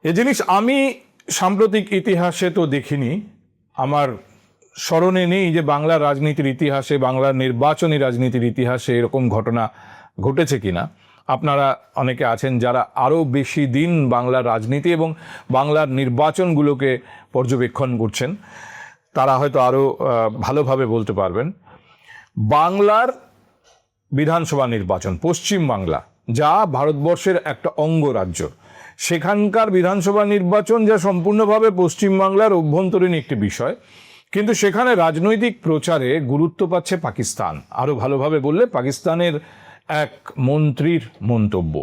এ জিনিস আমি সাম্প্রতিক ইতিহাসে তো দেখিনি, আমার স্মরণে নেই যে বাংলার রাজনীতির ইতিহাসে, বাংলার নির্বাচনী রাজনীতির ইতিহাসে এরকম ঘটনা ঘটেছে কিনা। আপনারা অনেকে আছেন যারা আরও বেশি দিন বাংলার রাজনীতি এবং বাংলার নির্বাচনগুলোকে পর্যবেক্ষণ করছেন, তারা হয়তো আরও ভালোভাবে বলতে পারবেন। বাংলার বিধানসভা নির্বাচন, পশ্চিম বাংলা যা ভারতবর্ষের একটা অঙ্গরাজ্য, সেখানকার বিধানসভা নির্বাচন যা সম্পূর্ণভাবে পশ্চিমবাংলার অভ্যন্তরীণ একটি বিষয়, কিন্তু সেখানে রাজনৈতিক প্রচারে গুরুত্ব পাচ্ছে পাকিস্তান। আরও ভালোভাবে বললে পাকিস্তানের এক মন্ত্রীর মন্তব্য।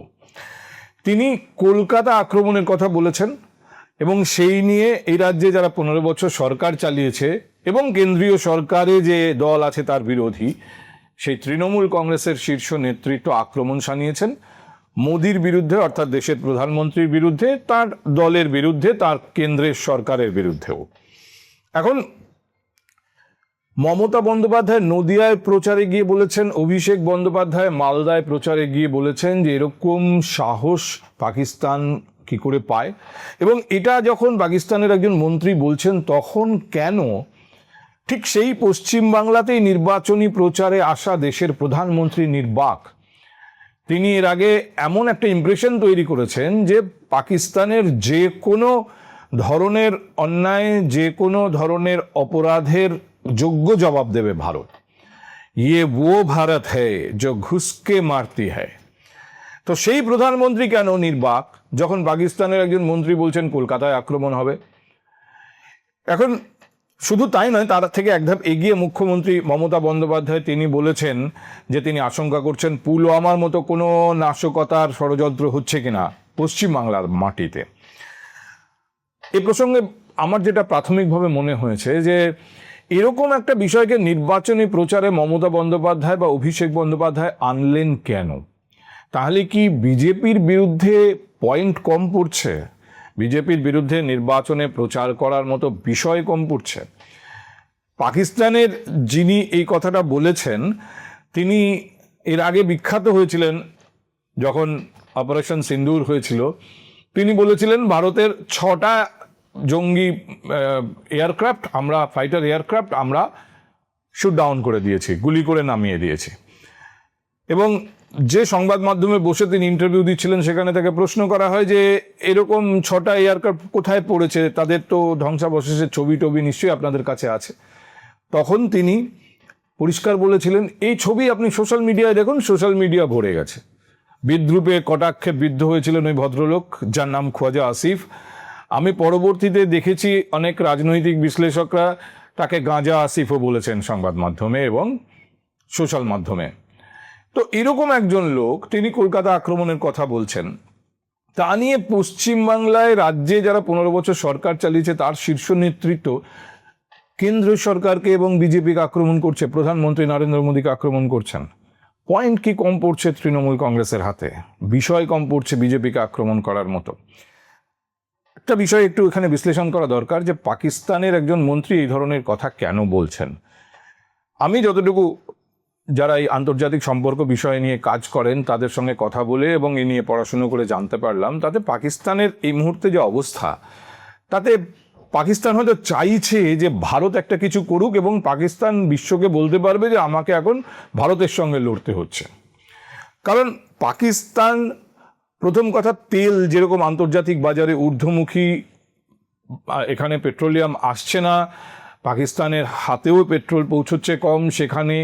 তিনি কলকাতা আক্রমণের কথা বলেছেন এবং সেই নিয়ে এই রাজ্যে যারা 15 বছর সরকার চালিয়েছে এবং কেন্দ্রীয় সরকারে যে দল আছে তার বিরোধী, সেই তৃণমূল কংগ্রেসের শীর্ষ নেতৃত্ব আক্রমণ শানিয়েছেন মোদির বিরুদ্ধে, অর্থাৎ দেশের প্রধানমন্ত্রীর বিরুদ্ধে, তার দলের বিরুদ্ধে, তার কেন্দ্রের সরকারের বিরুদ্ধেও। এখন মমতা বন্দ্যোপাধ্যায় নদিয়ায় প্রচারে গিয়ে বলেছেন, অভিষেক বন্দ্যোপাধ্যায় মালদায় প্রচারে গিয়ে বলেছেন যে এরকম সাহস পাকিস্তান কি করে পায়, এবং এটা যখন পাকিস্তানের একজন মন্ত্রী বলছেন তখন কেন ঠিক সেই পশ্চিমবাংলাতেই নির্বাচনী প্রচারে আসা দেশের প্রধানমন্ত্রী নির্বাক, তিনি এর আগে এমন একটা ইমপ্রেশন তৈরি করেছেন যে পাকিস্তানের যে কোনো ধরনের অন্যায়, যে কোনো ধরনের অপরাধের যোগ্য জবাব দেবে ভারত। ইয়ে ও ভারত হ্যায় जो ঘুষ কে মারতি হ্যায়। তো সেই প্রধানমন্ত্রী কেন নির্বাক যখন পাকিস্তানের একজন মন্ত্রী বলছেন কলকাতায় আক্রমণ হবে? এখন শুধু তাই নয়, তার থেকে এক ধাপ এগিয়ে মুখ্যমন্ত্রী মমতা বন্দ্যোপাধ্যায় তিনি বলেছেন যে তিনি আশঙ্কা করছেন পুলওয়ামার মতো কোনো নাশকতার ষড়যন্ত্র হচ্ছে কিনা পশ্চিমবাংলার মাটিতে। এ প্রসঙ্গে আমার যেটা প্রাথমিকভাবে মনে হয়েছে যে এরকম একটা বিষয়কে নির্বাচনী প্রচারে মমতা বন্দ্যোপাধ্যায় বা অভিষেক বন্দ্যোপাধ্যায় আনলেন কেন? তাহলে কি বিজেপির বিরুদ্ধে পয়েন্ট কম পড়ছে? বিজেপির বিরুদ্ধে নির্বাচনে প্রচার করার মতো বিষয় কম পড়ছে? পাকিস্তানের যিনি এই কথাটা বলেছেন তিনি এর আগে বিখ্যাত হয়েছিলেন যখন অপারেশন সিন্দুর হয়েছিল। তিনি বলেছিলেন ভারতের 6টা জঙ্গি এয়ারক্রাফট, আমরা ফাইটার এয়ারক্রাফট আমরা শুট ডাউন করে দিয়েছি, গুলি করে নামিয়ে দিয়েছি। এবং যে সংবাদ মাধ্যমে বসে তিনি ইন্টারভিউ দিচ্ছিলেন সেখানে তাকে প্রশ্ন করা হয় যে এরকম 6টা এয়ারক্রাফট কোথায় পড়েছে, তাদের তো ধ্বংসাবশেষের ছবি টবি নিশ্চয়ই আপনাদের কাছে আছে। তখন তিনি পরিষ্কার বলেছিলেন এই ছবি আপনি সোশ্যাল মিডিয়ায় দেখুন, সোশ্যাল মিডিয়া ভরে গেছে। বিদ্রুপে কটাক্ষে বিদ্ধ হয়েছিলেন ওই ভদ্রলোক যার নাম খোয়াজা আসিফ। আমি পরবর্তীতে দেখেছি অনেক রাজনৈতিক বিশ্লেষকরা তাকে গাঁজা আসিফও বলেছেন সংবাদ মাধ্যমে এবং সোশ্যাল মাধ্যমে। তো এরকম একজন লোক তিনি কলকাতা আক্রমণের কথা বলছেন, তা নিয়ে পশ্চিমবাংলায় রাজ্যে যারা 15 বছর সরকার চালিয়েছে তার শীর্ষ নেতৃত্ব কেন্দ্রীয় সরকারকে এবং বিজেপিকে আক্রমণ করছে, প্রধানমন্ত্রী নরেন্দ্র মোদীকে আক্রমণ করছেন। পয়েন্ট কি কম পড়ছে তৃণমূল কংগ্রেসের হাতে? বিষয় কম পড়ছে বিজেপিকে আক্রমণ করার মতো? একটা বিষয় একটু এখানে বিশ্লেষণ করা দরকার যে পাকিস্তানের একজন মন্ত্রী এই ধরনের কথা কেন বলছেন। আমি যতটুকু যারা এই আন্তর্জাতিক সম্পর্ক বিষয় নিয়ে কাজ করেন তাদের সঙ্গে কথা বলে এবং এ নিয়ে পড়াশুনো করে জানতে পারলাম, তাতে পাকিস্তানের এই মুহূর্তে যে অবস্থা, তাতে পাকিস্তান হয়তো চাইছে যে ভারত একটা কিছু করুক এবং পাকিস্তান বিশ্বকে বলতে পারবে যে আমাকে এখন ভারতের সঙ্গে লড়তে হচ্ছে। কারণ পাকিস্তান, প্রথম কথা, তেল যেরকম আন্তর্জাতিক বাজারে ঊর্ধ্বমুখী, এখানে পেট্রোলিয়াম আসছে না, পাকিস্তানের হাতেও পেট্রোল পৌঁছচ্ছে কম, সেখানে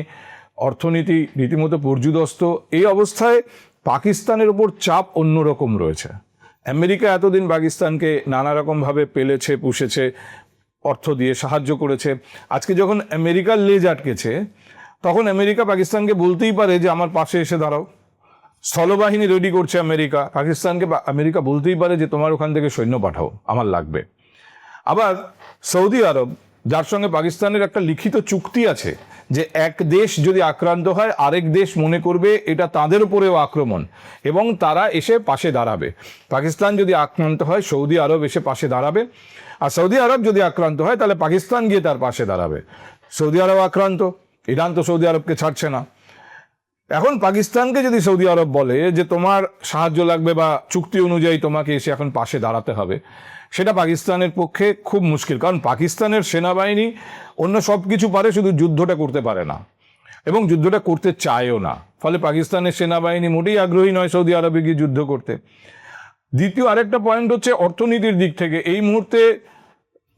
অর্থনীতি রীতিমতো পর্যুদস্ত। এই অবস্থায় পাকিস্তানের ওপর চাপ অন্যরকম রয়েছে। আমেরিকা এতদিন পাকিস্তানকে নানা রকমভাবে পেলেছে, পুষেছে, অর্থ দিয়ে সাহায্য করেছে। আজকে যখন আমেরিকার লেজ আটকেছে তখন আমেরিকা পাকিস্তানকে বলতেই পারে যে আমার পাশে এসে দাঁড়াও। স্থলবাহিনী রেডি করছে আমেরিকা, পাকিস্তানকে আমেরিকা বলতেই পারে যে তোমার ওখান থেকে সৈন্য পাঠাও, আমার লাগবে। আবার সৌদি আরব, যার সঙ্গে পাকিস্তানের একটা লিখিত চুক্তি আছে যে এক দেশ যদি আক্রান্ত হয় আরেক দেশ মনে করবে এটা তাদের উপরেও আক্রমণ এবং তারা এসে পাশে দাঁড়াবে। পাকিস্তান যদি আক্রান্ত হয় সৌদি আরব এসে পাশে দাঁড়াবে, আর সৌদি আরব যদি আক্রান্ত হয় তাহলে পাকিস্তান গিয়ে তার পাশে দাঁড়াবে। সৌদি আরব আক্রান্ত, ইরান তো সৌদি আরবকে ছাড়ছে না। এখন পাকিস্তানকে যদি সৌদি আরব বলে যে তোমার সাহায্য লাগবে বা চুক্তি অনুযায়ী তোমাকে এসে এখন পাশে দাঁড়াতে হবে, সেটা পাকিস্তানের পক্ষে খুব মুশকিল। কারণ পাকিস্তানের সেনাবাহিনী অন্য সব কিছু পারে, শুধু যুদ্ধটা করতে পারে না এবং যুদ্ধটা করতে চায়ও না। ফলে পাকিস্তানের সেনাবাহিনী মোটেই আগ্রহী নয় সৌদি আরবে গিয়ে যুদ্ধ করতে। দ্বিতীয় আরেকটা পয়েন্ট হচ্ছে অর্থনীতির দিক থেকে। এই মুহূর্তে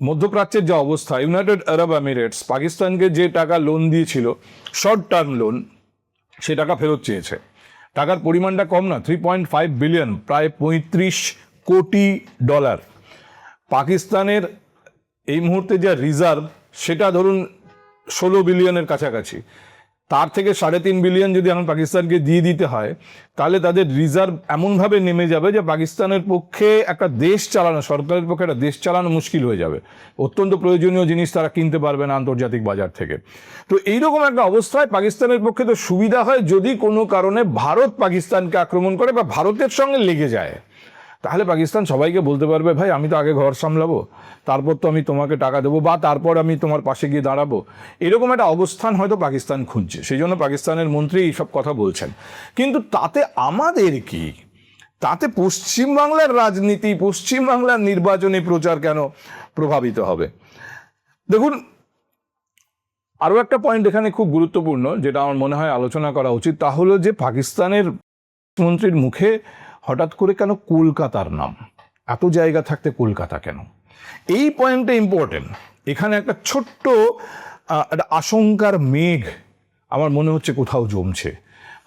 মধ্যপ্রাচ্যের যে অবস্থা, ইউনাইটেড আরব এমিরেটস পাকিস্তানকে যে টাকা লোন দিয়েছিল, শর্ট টার্ম লোন, সে টাকা ফেরত চেয়েছে। টাকার পরিমাণটা কম না, 3.5 বিলিয়ন, প্রায় 35 কোটি ডলার। পাকিস্তানের এই মুহূর্তে যে রিজার্ভ সেটা ধরুন 16 বিলিয়নের কাছাকাছি। তার থেকে 3.5 বিলিয়ন যদি এখন পাকিস্তানকে দিয়ে দিতে হয়, তাহলে তাদের রিজার্ভ এমনভাবে নেমে যাবে যে পাকিস্তানের পক্ষে একটা দেশ চালানো, সরকারের পক্ষে একটা দেশ চালানো মুশকিল হয়ে যাবে। অত্যন্ত প্রয়োজনীয় জিনিস তারা কিনতে পারবে না আন্তর্জাতিক বাজার থেকে। তো এইরকম একটা অবস্থায় পাকিস্তানের পক্ষে তো সুবিধা হয় যদি কোনো কারণে ভারত পাকিস্তানকে আক্রমণ করে বা ভারতের সঙ্গে লেগে যায়, তাহলে পাকিস্তান সবাইকে বলতে পারবে, ভাই আমি তো আগে ঘর সামলাবো, তারপর তো আমি তোমাকে টাকা দেবো বা তারপর আমি তোমার পাশে গিয়ে দাঁড়াবো। এরকম একটা অবস্থান হয়তো পাকিস্তান খুঁজছে, সেই জন্য পাকিস্তানের মন্ত্রী এইসব কথা বলছেন। কিন্তু তাতে আমাদের কি? তাতে পশ্চিমবাংলার রাজনীতি, পশ্চিমবাংলার নির্বাচনী প্রচার কেন প্রভাবিত হবে? দেখুন, আরও একটা পয়েন্ট এখানে খুব গুরুত্বপূর্ণ, যেটা আমার মনে হয় আলোচনা করা উচিত, তা হলো যে পাকিস্তানের মন্ত্রীর মুখে হঠাৎ করে কেন কলকাতার নাম? এত জায়গা থাকতে কলকাতা কেন? এই পয়েন্টটা ইম্পর্টেন্ট। এখানে একটা ছোট্ট একটা আশঙ্কার মেঘ আমার মনে হচ্ছে কোথাও জমছে।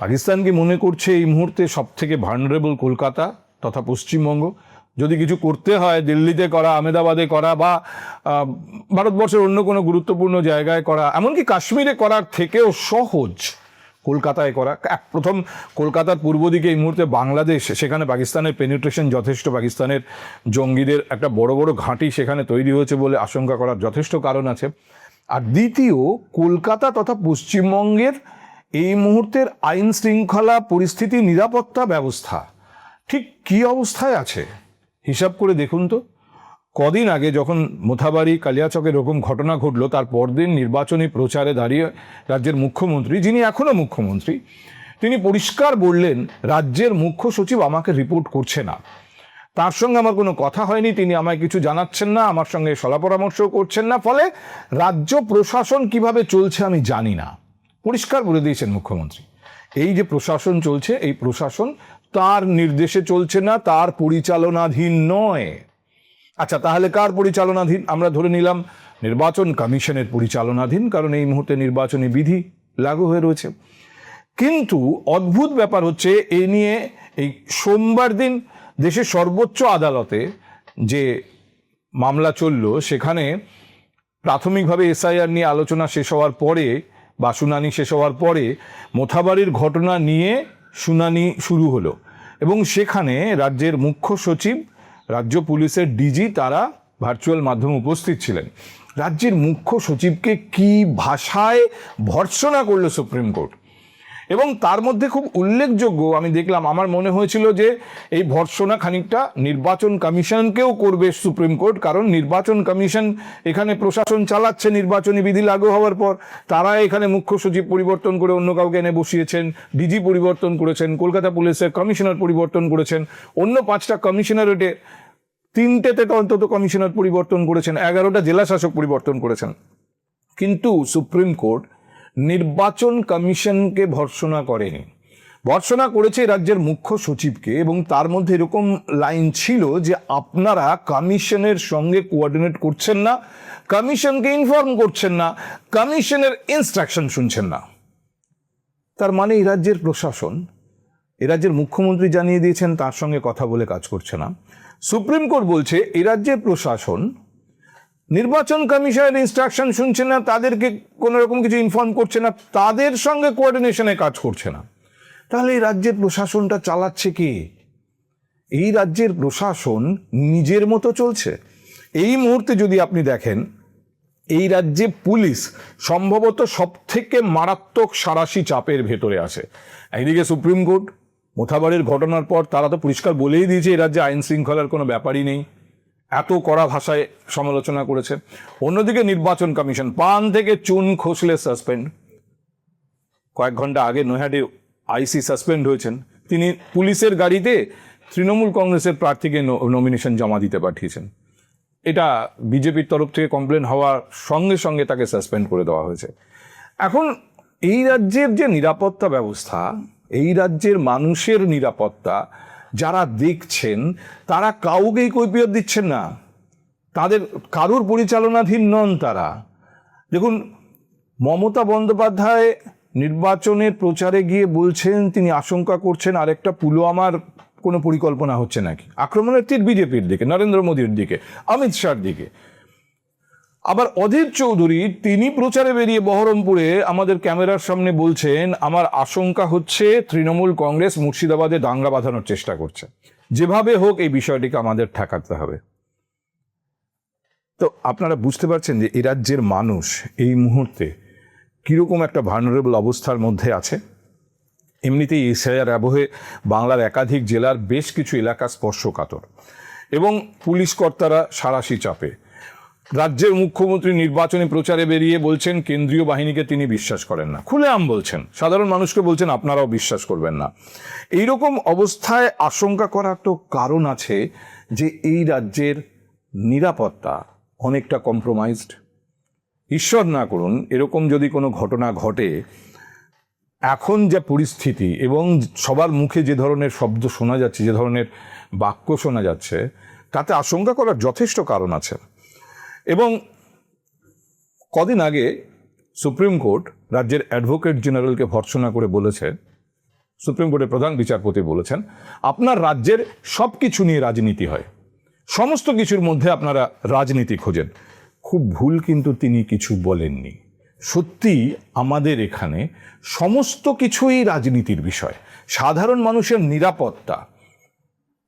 পাকিস্তান কি মনে করছে এই মুহূর্তে সব থেকে ভালনারেবল কলকাতা তথা পশ্চিমবঙ্গ? যদি কিছু করতে হয় দিল্লিতে করা, আহমেদাবাদে করা বা ভারতবর্ষের অন্য কোনো গুরুত্বপূর্ণ জায়গায় করা, এমনকি কাশ্মীরে করার থেকেও সহজ কলকাতায় করা। প্রথম, কলকাতার পূর্ব দিকে এই মুহূর্তে বাংলাদেশ, সেখানে পাকিস্তানের পেনিট্রেশন যথেষ্ট, পাকিস্তানের জঙ্গিদের একটা বড় বড় ঘাঁটি সেখানে তৈরি হয়েছে বলে আশঙ্কা করার যথেষ্ট কারণ আছে। আর দ্বিতীয়, কলকাতা তথা পশ্চিমবঙ্গের এই মুহূর্তের আইন শৃঙ্খলা পরিস্থিতি, নিরাপত্তা ব্যবস্থা ঠিক কী অবস্থায় আছে হিসাব করে দেখুন তো। কদিন আগে যখন মোথাবাড়ি, কালিয়াচকে এরকম ঘটনা ঘটলো, তার পরদিন নির্বাচনী প্রচারে দাঁড়িয়ে রাজ্যের মুখ্যমন্ত্রী, যিনি এখনও মুখ্যমন্ত্রী, তিনি পরিষ্কার বললেন রাজ্যের মুখ্য সচিব আমাকে রিপোর্ট করছে না, তার সঙ্গে আমার কোনো কথা হয়নি, তিনি আমায় কিছু জানাচ্ছেন না, আমার সঙ্গে সলা পরামর্শও করছেন না, ফলে রাজ্য প্রশাসন কিভাবে চলছে আমি জানি না। পরিষ্কার বলে দিয়েছেন মুখ্যমন্ত্রী, এই যে প্রশাসন চলছে, এই প্রশাসন তার নির্দেশে চলছে না, তার পরিচালনাধীন নয়। আচ্ছা, তাহলে কার পরিচালনাধীন? আমরা ধরে নিলাম নির্বাচন কমিশনের পরিচালনাধীন, কারণ এই মুহূর্তে নির্বাচনী বিধি লাগু হয়ে রয়েছে। কিন্তু অদ্ভুত ব্যাপার হচ্ছে, এ নিয়ে এই সোমবার দিন দেশের সর্বোচ্চ আদালতে যে মামলা চলল, সেখানে প্রাথমিকভাবে এসআইআর নিয়ে আলোচনা শেষ হওয়ার পরে বা শুনানি শেষ হওয়ার পরে মোথাবাড়ির ঘটনা নিয়ে শুনানি শুরু হলো এবং সেখানে রাজ্যের মুখ্য সচিব, রাজ্য পুলিশের ডিজি, তারা ভার্চুয়াল মাধ্যমে উপস্থিত ছিলেন। রাজ্যের মুখ্য সচিবকে কি ভাষায় ভর্ৎসনা করলো সুপ্রিম কোর্ট, এবং তার মধ্যে খুব উল্লেখযোগ্য আমি দেখলাম, আমার মনে হয়েছিল যে এই ভর্ৎসনা খানিকটা নির্বাচন কমিশনকেও করবে সুপ্রিম কোর্ট, কারণ নির্বাচন কমিশন এখানে প্রশাসন চালাচ্ছে নির্বাচনী বিধি লাগু হওয়ার পর। তারা এখানে মুখ্য সচিব পরিবর্তন করে অন্য কাউকে এনে বসিয়েছেন, ডিজি পরিবর্তন করেছেন, কলকাতা পুলিশের কমিশনার পরিবর্তন করেছেন, অন্য 5টা কমিশনারেটে 3টেতে অন্তত কমিশনার পরিবর্তন করেছেন, 11টা জেলা শাসক পরিবর্তন করেছেন। কিন্তু সুপ্রিম কোর্ট নির্বাচন কমিশনকে ভর্ৎসনা করেনি, ভর্ৎসনা করেছে রাজ্যের মুখ্য সচিবকে, এবং তার মধ্যে এরকম লাইন ছিল যে আপনারা কমিশনের সঙ্গে কোঅর্ডিনেট করছেন না, কমিশনকে ইনফর্ম করছেন না, কমিশনের ইনস্ট্রাকশন শুনছেন না। তার মানে এই রাজ্যের প্রশাসন, এ রাজ্যের মুখ্যমন্ত্রী জানিয়ে দিয়েছেন তার সঙ্গে কথা বলে কাজ করছে না। সুপ্রিম কোর্ট বলছে এই রাজ্যের প্রশাসন নির্বাচন কমিশনের ইনস্ট্রাকশন শুনছে না, তাদেরকে কোনো রকম কিছু ইনফর্ম করছে না, তাদের সঙ্গে কোঅর্ডিনেশনে কাজ করছে না। তাহলে এই রাজ্যের প্রশাসনটা চালাচ্ছে কে? এই রাজ্যের প্রশাসন নিজের মতো চলছে। এই মুহূর্তে যদি আপনি দেখেন, এই রাজ্যে পুলিশ সম্ভবত সব থেকে মারাত্মক সাঁড়াশি চাপের ভেতরে আছে। একদিকে সুপ্রিম কোর্ট মোথাবাড়ির ঘটনার পর তারা তো পরিষ্কার বলেই দিয়েছে এই রাজ্যে আইন শৃঙ্খলার কোনো ব্যাপারই নেই, এত কড়া ভাষায় সমালোচনা করেছে। অন্যদিকে নির্বাচন কমিশন পান থেকে চুন খসলে সাসপেন্ড। কয়েক ঘন্টা আগে নৈহাটি আইসি সাসপেন্ড হয়েছেন, তিনি পুলিশের গাড়িতে তৃণমূল কংগ্রেসের প্রার্থীকে নমিনেশন জমা দিতে পাঠিয়েছেন। এটা বিজেপির তরফ থেকে কমপ্লেন হওয়ার সঙ্গে সঙ্গে তাকে সাসপেন্ড করে দেওয়া হয়েছে। এখন এই রাজ্যের যে নিরাপত্তা ব্যবস্থা, এই রাজ্যের মানুষের নিরাপত্তা যারা দেখছেন, তারা কাউকেই কৈফিয়ত দিচ্ছেন না, তাদের কারুর পরিচালনাধীন নন তারা। দেখুন, মমতা বন্দ্যোপাধ্যায় নির্বাচনের প্রচারে গিয়ে বলছেন তিনি আশঙ্কা করছেন আরেকটা পুলওয়ামার কোনো পরিকল্পনা হচ্ছে নাকি। আক্রমণের তীর বিজেপির দিকে, নরেন্দ্র মোদীর দিকে, অমিত শাহর দিকে। আবার অধীর চৌধুরী তিনি প্রচারে বেরিয়ে বহরমপুরে আমাদের ক্যামেরার সামনে বলছেন আমার আশঙ্কা হচ্ছে তৃণমূল কংগ্রেস মুর্শিদাবাদে দাঙ্গা বাঁধানোর চেষ্টা করছে, যেভাবে হোক এই বিষয়টিকে আমাদের ঠেকাতে হবে। তো আপনারা বুঝতে পারছেন যে এই রাজ্যের মানুষ এই মুহূর্তে কীরকম একটা ভালনারেবল অবস্থার মধ্যে আছে। এমনিতেই এসআইআর আবহে বাংলার একাধিক জেলার বেশ কিছু এলাকা স্পর্শকাতর এবং পুলিশ কর্তারা সাঁড়াশি চাপে। রাজ্যের মুখ্যমন্ত্রী নির্বাচনী প্রচারে বেরিয়ে বলছেন কেন্দ্রীয় বাহিনীকে তিনি বিশ্বাস করেন না, খুলেআম বলছেন, সাধারণ মানুষকে বলছেন আপনারাও বিশ্বাস করবেন না। এইরকম অবস্থায় আশঙ্কা করার তো কারণ আছে যে এই রাজ্যের নিরাপত্তা অনেকটা কম্প্রোমাইজড। ঈশ্বর না করুন এরকম যদি কোনো ঘটনা ঘটে, এখন যে পরিস্থিতি এবং সবার মুখে যে ধরনের শব্দ শোনা যাচ্ছে, যে ধরনের বাক্য শোনা যাচ্ছে, তাতে আশঙ্কা করার যথেষ্ট কারণ আছে। এবং কদিন আগে সুপ্রিম কোর্ট রাজ্যের অ্যাডভোকেট জেনারেলকে ভর্ৎসনা করে বলেছে, সুপ্রিম কোর্টের প্রধান বিচারপতি বলেছেন আপনার রাজ্যের সব কিছু নিয়ে রাজনীতি হয়, সমস্ত কিছুর মধ্যে আপনারা রাজনীতি খোঁজেন। খুব ভুল কিন্তু তিনি কিছু বলেননি। সত্যি আমাদের এখানে সমস্ত কিছুই রাজনীতির বিষয়। সাধারণ মানুষের নিরাপত্তা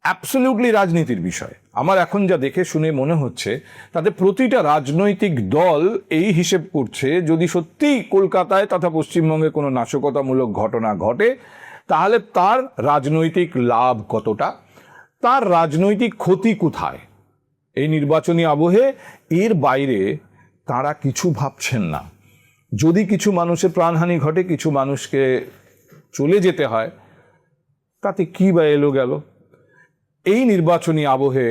অ্যাবসলিউটলি রাজনীতির বিষয়। আমার এখন যা দেখে শুনে মনে হচ্ছে তাতে প্রতিটা রাজনৈতিক দল এই হিসেব করছে যদি সত্যিই কলকাতায় তথা পশ্চিমবঙ্গে কোনো নাশকতামূলক ঘটনা ঘটে তাহলে তার রাজনৈতিক লাভ কতটা, তার রাজনৈতিক ক্ষতি কোথায়। এই নির্বাচনী আবহে এর বাইরে তারা কিছু ভাবছেন না। যদি কিছু মানুষের প্রাণহানি ঘটে, কিছু মানুষকে চলে যেতে হয়, তাতে কি বা এলো গেল। এই নির্বাচনী আবহে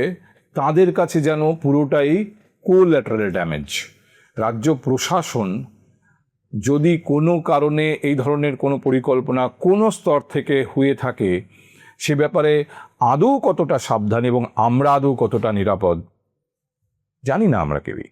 তাদের কাছে যেন পুরোটাই কোল্যাটারাল ড্যামেজ। রাজ্য প্রশাসন যদি কোনো কারণে এই ধরনের কোনো পরিকল্পনা কোনো স্তর থেকে হয়ে থাকে, সে ব্যাপারে আদৌ কতটা সাবধান এবং আমরা আদৌ কতটা নিরাপদ জানি না আমরা কেউই।